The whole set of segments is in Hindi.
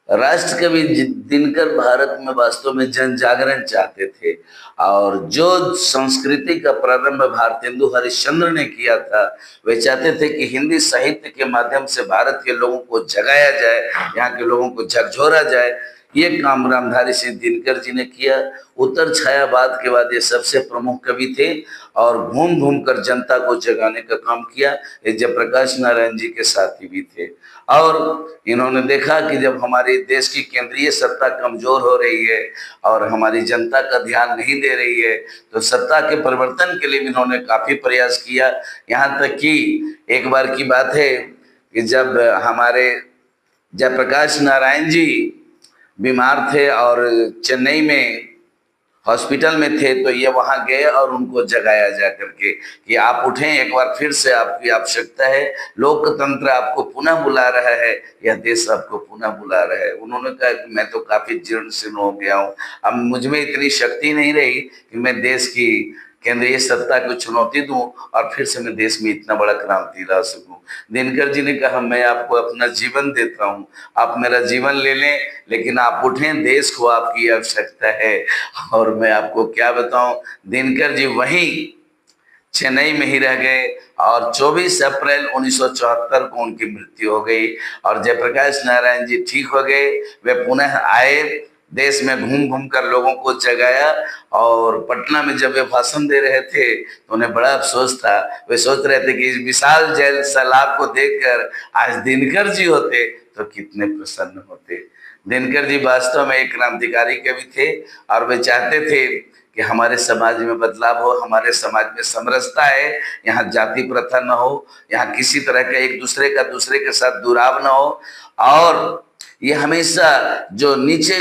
राष्ट्र कवि दिनकर भारत में वास्तव में जन जागरण चाहते थे। और जो संस्कृति का प्रारंभ भारतेंदु हरिश्चंद्र ने किया था, वे चाहते थे कि हिंदी साहित्य के माध्यम से भारत के लोगों को जगाया जाए, यहाँ के लोगों को झकझोरा जाए। ये काम रामधारी सिंह दिनकर जी ने किया। उत्तर छायावाद के बाद ये सबसे प्रमुख कवि थे और घूम घूम कर जनता को जगाने का काम किया। ये जयप्रकाश नारायण जी के साथी भी थे। और इन्होंने देखा कि जब हमारे देश की केंद्रीय सत्ता कमजोर हो रही है और हमारी जनता का ध्यान नहीं दे रही है, तो सत्ता के परिवर्तन के लिए भी इन्होंने काफी प्रयास किया। यहाँ तक कि एक बार की बात है कि जब हमारे जयप्रकाश नारायण जी बीमार थे और चेन्नई में हॉस्पिटल में थे, तो ये वहां गए और उनको जगाया जा करके कि आप उठें, एक बार फिर से आपकी आवश्यकता है, लोकतंत्र आपको पुनः बुला रहा है, यह देश आपको पुनः बुला रहा है। उन्होंने कहा कि मैं तो काफी जीर्ण शीर्ण हो गया हूँ, अब मुझ में इतनी शक्ति नहीं रही कि मैं देश की केंद्रीय सत्ता को चुनौती दूं और फिर से मैं देश में इतना बड़ा क्रांति ला सकूं। दिनकर जी ने कहा, मैं आपको अपना जीवन देता हूं, आप मेरा जीवन ले लें, लेकिन आप उठें, देश को आपकी आवश्यकता है। और मैं आपको क्या बताऊं, दिनकर जी वहीं चेन्नई में ही रह गए और 24 अप्रैल 1974 को उनकी मृत्यु हो गई। और जयप्रकाश नारायण जी ठीक हो गए, वे पुनः आए, देश में घूम घूम कर लोगों को जगाया। और पटना में जब वे भाषण दे रहे थे तो उन्हें बड़ा अफसोस था। वे सोच रहे थे कि इस विशाल जल सैलाब को देखकर आज दिनकर जी होते तो कितने प्रसन्न होते। दिनकर जी वास्तव में एक क्रांतिकारी कवि थे और वे चाहते थे कि हमारे समाज में बदलाव हो, हमारे समाज में समरसता है, यहाँ जाति प्रथा न हो, यहाँ किसी तरह का एक दूसरे का दूसरे के साथ दुराव न हो। और ये हमेशा जो नीचे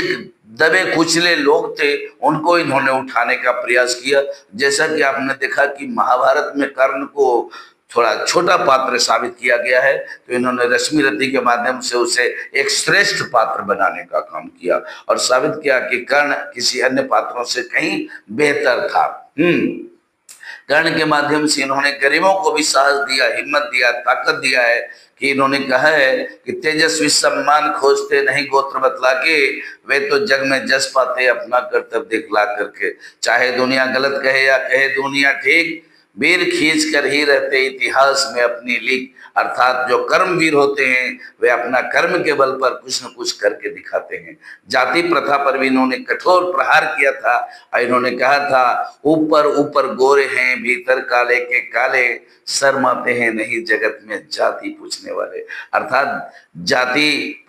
दबे कुचले लोग थे उनको इन्होंने उठाने का प्रयास किया। जैसा कि आपने देखा कि महाभारत में कर्ण को थोड़ा छोटा पात्र साबित किया गया है, तो इन्होंने रश्मि रथी के माध्यम से उसे एक श्रेष्ठ पात्र बनाने का काम किया और साबित किया कि कर्ण किसी अन्य पात्रों से कहीं बेहतर था। कर्ण के माध्यम से इन्होंने गरीबों को भी साहस दिया, हिम्मत दिया, ताकत दिया है कि इन्होंने कहा है कि तेजस्वी सम्मान खोजते नहीं गोत्र बतला के, वे तो जग में जस पाते अपना कर्तव्य दिखला करके। चाहे दुनिया गलत कहे या कहे दुनिया ठीक, वीर खींच कर ही रहते इतिहास में अपनी लीक। अर्थात जो कर्मवीर होते हैं वे अपना कर्म के बल पर कुछ न कुछ करके दिखाते हैं। जाति प्रथा पर भी इन्होंने कठोर प्रहार किया था और इन्होंने कहा था, ऊपर ऊपर गोरे हैं भीतर काले के काले, शर्माते हैं नहीं जगत में जाति पूछने वाले। अर्थात जाति